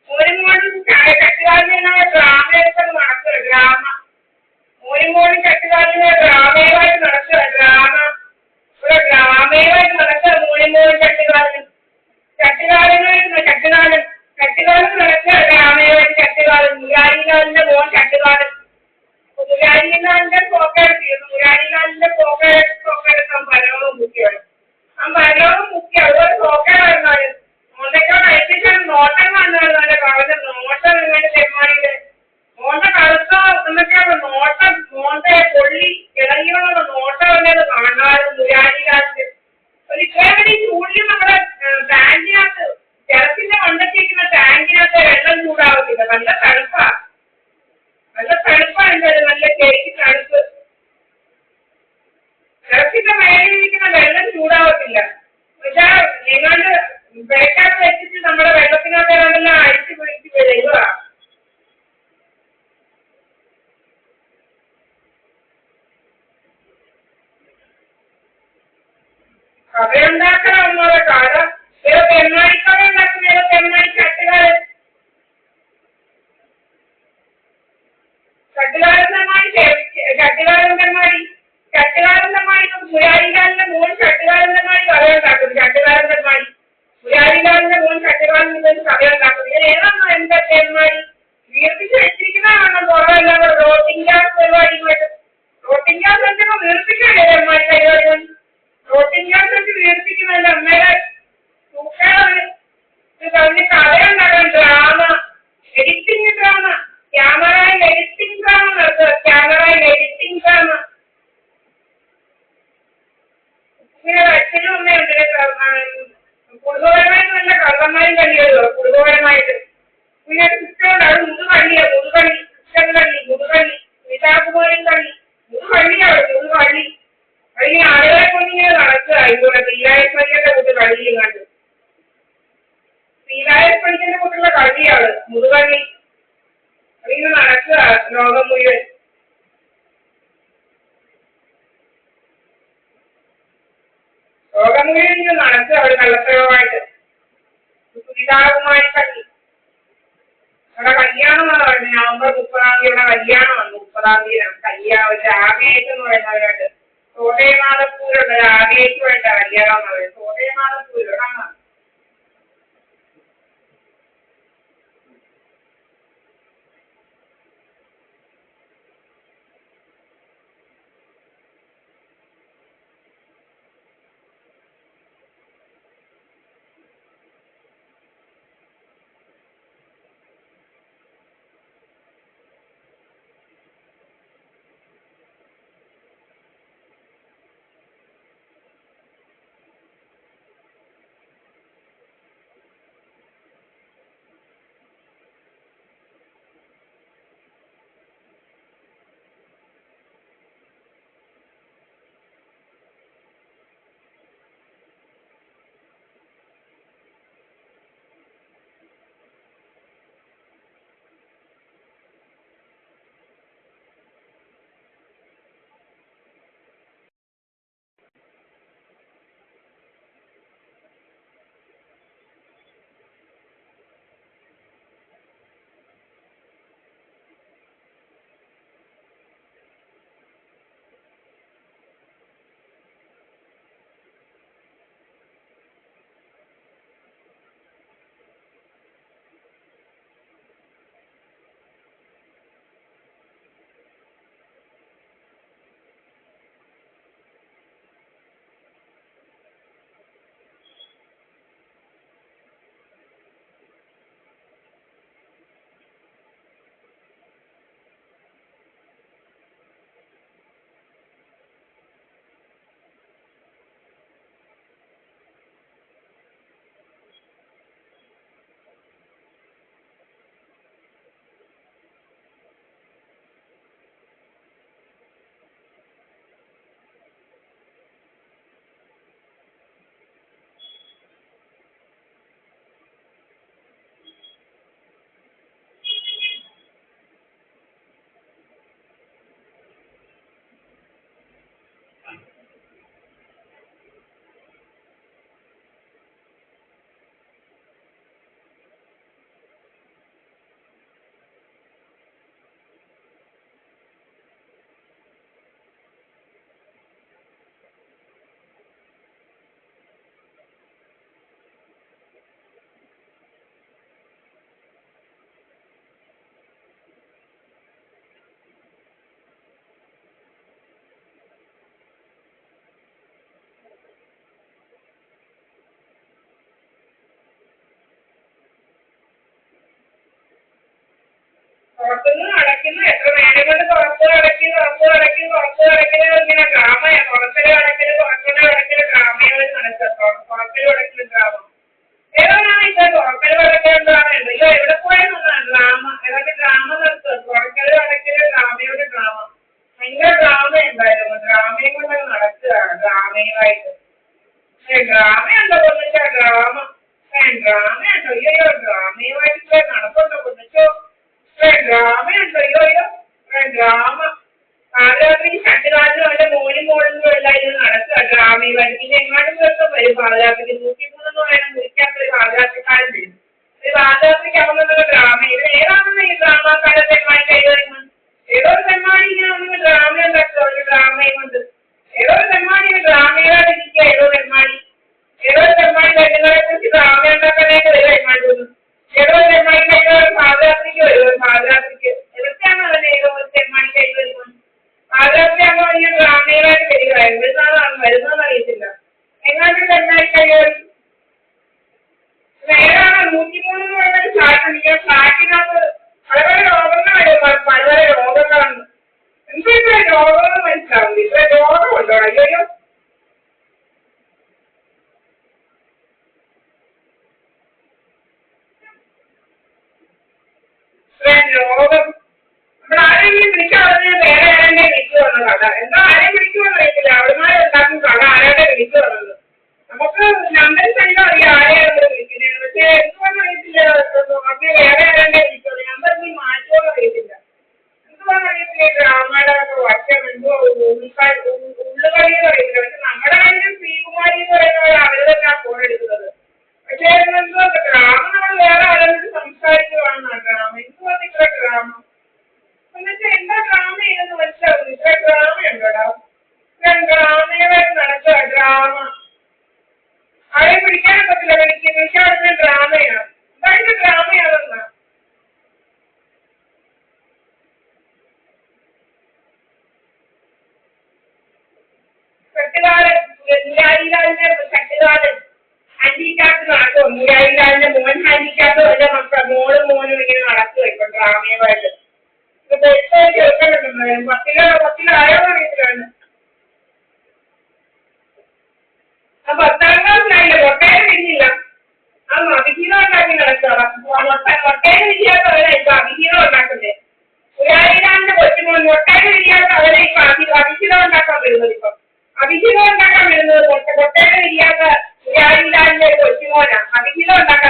മോനും കട്ടുകാലിന് ഡ്രാമയൊക്കെ നടക്കുക ഡ്രാമ മോനും കട്ടുകാലിന് ഡ്രാമയുമായിട്ട് നടക്കുക ഡ്രാമ ഇവിടെ ഡ്രാമയുമായിട്ട് നടക്കുക മോനും കട്ടുകാലിനും കട്ടുകാലൻ നടക്കുക ഡ്രാമയുമായിട്ട് കട്ടുകാലൻ മുരാരിലാലിന്റെ മോൻ കട്ടുകാലൻ മുരാരിലാലിന്റെ മുരാരിലാലിന്റെ പോക്കെടുക്കാൻ പരവും മുഖ്യമാണ് ആ പരവും മുഖ്യം അതുപോലെ പോക്കാണ് മോണ്ടൊക്കെ കഴിച്ചിട്ടാണ് നോട്ടം കാണുന്നത് അവന്റെ നോട്ടം നിങ്ങളുടെ തെമ്മാടിയുടെ മോന്റെ കറുത്ത എന്നൊക്കെയാണ് നോട്ടം മോന്റെ പൊള്ളി ഇളകിയുള്ള നോട്ടം എന്നത് കാണാറുണ്ട് മുരാരിലാലിന്റെ ഒരു ഇത്രയും ചൂടിൽ നമ്മുടെ ടാങ്കിനകത്ത് ജലത്തിന്റെ മണ്ടത്തിരിക്കുന്ന ടാങ്കിനകത്ത് വെള്ളം ചൂടാവത്തില്ല നല്ല തണുപ്പാണ് എന്തത് നല്ല ശരിക്ക് തണുപ്പ് ജലത്തിന്റെ മേലിരിക്കുന്ന വെള്ളം ചൂടാവത്തില്ല പക്ഷെ നിങ്ങളുടെ വെള്ളക്കകത്ത് വെച്ചിട്ട് നമ്മുടെ വെള്ളത്തിനകത്ത് ഏതാണ്ടെല്ലാം അഴിച്ചു പിടിച്ച് വരിക കഥയുണ്ടാക്കണം ഒന്നോടെ കഥ തെമ്മാടിക്കഥ ഉണ്ടാക്കുന്ന തെമ്മാടി ചട്ടുകാരന്തമാടി മുരാരിലാലിന്റെ മോൻ ചട്ടുകാരന്തമാടി കഥയുണ്ടാക്കുന്നു ചട്ടുകാരന്തമാടി മുരാരിലാലിന്റെ മോൻ ചട്ടുകാരന്റെ കഥയുണ്ടാക്കുന്നു ഇത് ഏതാണോ എന്താ തെമ്മാടി വീർപ്പിച്ച് വെച്ചിരിക്കുന്നതാണോ കുറവെല്ലാം റോട്ടിംഗ് ഗ്യാസ് പരിപാടിയുമായിട്ട് റോട്ടിംഗ് ഗ്യാസ് വെച്ചപ്പോ വീർപ്പിക്കല്ലേ തെമ്മാടി പരിപാടികൾ റോട്ടിംഗ് ഗ്യാസ് വെച്ച് വീർപ്പിക്കുന്നതല്ല അന്നേരം സൂക്കാണ് ഇത് പറഞ്ഞ് കഥയുണ്ടാക്കണം ഡ്രാമ എഡിറ്റിംഗ് ഡ്രാമ ക്യാമറയിൽ എഡിറ്റിംഗ് ഡ്രാമ നടത്തുക ക്യാമറയിൽ എഡിറ്റിംഗ് ഡ്രാമ ഇങ്ങനെ അച്ഛനും അമ്മയുണ്ട് കുടുംബപരമായിട്ട് നല്ല കള്ളന്മാരും കള്ളിയല്ലോ കുടുംബപരമായിട്ട് പിന്നെ സിസ്റ്റമുണ്ട് അത് മുതുകള്ളിയാണ് മുതുകള്ളി നിതാകുമാരൻ കള്ളി മുതുകള്ളിയാണ് മുതുകള്ളി അതിങ്ങനെ ആളുകളെ കൊണ്ടിങ്ങനെ നടക്കുക ഇവിടെ ശ്രീരായപ്പണിക്കന്റെ കൂട്ട് കള്ളിയും കണ്ട് ശ്രീരായപ്പണിക്കന്റെ കൂട്ടുള്ള കള്ളിയാണ് മുതുകള്ളി അതിങ്ങനെ നടക്കുക ലോകം മുഴുവൻ ലോകം മുഴുവൻ ഇങ്ങനെ നടക്കുക അവർ കള്ളത്തരവുമായിട്ട് സുനിതാകുമാരി കള്ളി അവിടെ കല്യാണമാണ് പറയുന്നത് നവംബർ 30-ാം തീയതി ഇവിടെ കല്യാണമാണ് 30-ാം തീയതി കല്യാണം ഒരു രാഗേറ്റ് എന്ന് പറയുന്നവരുണ്ട് കോട്ടയമാലപ്പൂരുണ്ട് രാഗേറ്റുമായിട്ട് കല്യാണം എന്ന് പറയുന്നത് കോട്ടയമാലപ്പൂര് കാണാം തുറക്കുന്നു അടയ്ക്കുന്നു, എത്ര നേരം കൊണ്ട് തുറക്കല് ഇങ്ങനെ ഡ്രാമയാ. തുറക്കല് അടയ്ക്കല് ഡ്രാമകൾ നടക്കുക. തുറക്കലും അടയ്ക്കലും ഡ്രാമ. ഏതാണ് ഇപ്പൊ തുറക്കലും അടയ്ക്കലും ഡ്രാമ ഉണ്ട്? അയ്യോ എവിടെ പോയെന്നാണ് ഡ്രാമ. ഏതൊക്കെ ഡ്രാമ നടത്തുക? തുറക്കലും അടയ്ക്കലും ഡ്രാമയുടെ ഡ്രാമ. ഭയങ്കര ഡ്രാമ ഉണ്ടായിരുന്നു. ഡ്രാമയും കൊണ്ട് നടക്കുകയാണ് ഡ്രാമയുമായിട്ട്. ഡ്രാമയുണ്ടോ പൊന്നിച്ചോ? ഡ്രാമയുണ്ടോ? അയ്യോ ഡ്രാമയുമായിട്ട് നടപ്പുണ്ടോ പൊന്നിച്ചോ? ഡ്രാമയുണ്ടോ? അയ്യോ ഡ്രാമ. പാതിരാത്രിക്ക് ചട്ടുകാലിനും അവന്റെ മോനും എല്ലാം ഇത് നടക്കുക ഡ്രാമയുമായിട്ട്. പിന്നെ എങ്ങാണ്ടും ദിവസം വരും പാതിരാത്രിക്ക്. 103 വേണം മുറിക്കാത്തൊരു പാതിരാത്രിക്കാരൻ വരും. ഒരു പാതിരാത്രിക്ക് ആവുന്ന ഡ്രാമ. ഇത് ഏതാണെന്ന് ഈ ഡ്രാമക്കാരെ തെമ്മാടി കൈവരുന്നത്? ഏതോ ഒരു തെമ്മാടി ഇങ്ങനെ വന്നിട്ട് ഡ്രാമ ഉണ്ടാക്കുക. ഒരു ഡ്രാമയും കൊണ്ട് ഏതോ ഒരു തെമ്മാടി ഡ്രാമയിലായിട്ട് ഇരിക്കുക. ഏതോ ഒരു തെമ്മാടി പെണ്ണുങ്ങളെ കുറിച്ച് ഡ്രാമ ഉണ്ടാക്കാനായിട്ട് വരും തെമ്മാടി. ഏതോ ഒരു തെമ്മാടി കൈകൾ പാതിരാത്രിക്ക് വരും. പാതിരാത്രിക്ക് എവിടെയാണ് അവന് ഏതോ ഒരു തെമ്മാടി കൈ വരുന്നത്? പാതിരാത്രി ആകുമ്പോൾ ഇങ്ങനെ ഡ്രാമയിലായിട്ട് വരിക. എവിടുന്നാണ് വരുന്നതെന്ന് അറിയത്തില്ല. എങ്ങാണ്ട് തെമ്മാടി കൈകൾ നേരാണ്. 103 എന്ന് പറയുന്നൊരു ഫ്ലാറ്റ്. ഫ്ലാറ്റിനകത്ത് പല പല രോഗങ്ങൾ വരും. പല പല രോഗങ്ങളാണ്. എന്തൊക്കെ രോഗങ്ങൾ മനസ്സിലാവുന്നു? ഇത്ര രോഗമുണ്ടോ? അയ്യോ രോഗം. നമ്മൾ ആരെങ്കിലും വിളിച്ചു വേറെ ആരെങ്കിലും വിളിച്ചു വന്ന കഥ. എന്താ ആരെയും വിളിക്കുമെന്ന് അറിയത്തില്ല. അവിടുമാരുണ്ടാക്കും കഥ. ആരാടെ വിളിച്ചു വന്നത് നമുക്ക് നമ്പർ തന്നെ അറിയാം ആരെയാണ് വിളിക്കുന്നത്. പക്ഷെ എന്തുവാന്ന് അറിയത്തില്ല. നമുക്ക് വേറെ ആരാണ്ടെ വിളിച്ചത് നമ്പർ നീ മാറ്റുമോന്ന് അറിയത്തില്ല. എന്തുവാന്ന് അറിയത്തില്ല. ഡ്രാമയുടെ വർഷം എന്തോ ഉള്ളുകളിയെന്ന് അറിയത്തില്ല. പക്ഷെ നമ്മുടെ കാര്യം ശ്രീകുമാരി എന്ന് പറയുന്നവർ അവര് തന്നെ ഫോൺ എടുക്കുന്നത്. പക്ഷെ എന്തോ ഡ്രാമ നമ്മൾ വേറെ ആരോട് സംസാരിക്കുവാണെന്നാണ് ഡ്രാമ. എന്തുവാന്ന് ഇത്ര ഡ്രാമ എന്നുവെച്ചാൽ എന്താ ഡ്രാമ ചെയ്തെന്ന് മനസ്സിലാവുന്നു. ഇത്ര ഡ്രാമ ഉണ്ടോടാ? ഡ്രാമയുമായിട്ട് നടക്കുക ഡ്രാമ. ആരെ പിടിക്കാനും പറ്റില്ല. വിളിക്കാറുന്ന ഡ്രാമയാണ്. എന്തായാലും ഡ്രാമയാണെന്നാ. ചട്ടുകാലൻ ഹാൻഡിക്യാപ്റ്റ് നടക്കുമോ? മുരാരിലാലിന്റെ മോൻ ഹാൻഡിക്യാപ്റ്റ് വല്ല മോനും ഇങ്ങനെ നടക്കുക ഇപ്പൊ ഡ്രാമയുമായിട്ട്. കേൾക്കുന്നുണ്ട്. പത്തിലായോന്ന് അറിയത്തിലാണ്. 10ാം ക്ലാസ്സിലായില്ല. മുട്ടയിൽ വിരിഞ്ഞില്ല. ആ അഭിഹിതം ഉണ്ടാക്കി നടക്കുക. മുട്ടയിൽ വിരിയാത്തവരെ ഇപ്പൊ അഭിഹിതം ഉണ്ടാക്കുന്നേ. മുരാരിലാലിന്റെ കൊച്ചുമോൻ മുട്ടയിൽ വിരിയാത്തവരെ ഇപ്പൊ അഭിഹിതം ഉണ്ടാക്കാൻ വരുന്നത്. ഇപ്പൊ അഭിഹിതം ഉണ്ടാക്കാൻ വരുന്നത് മുട്ടയിൽ വിരിയാത്ത മുരാരിലാലിന്റെ കൊച്ചുമോനാ. അഭിഹിതം ഉണ്ടാക്കാൻ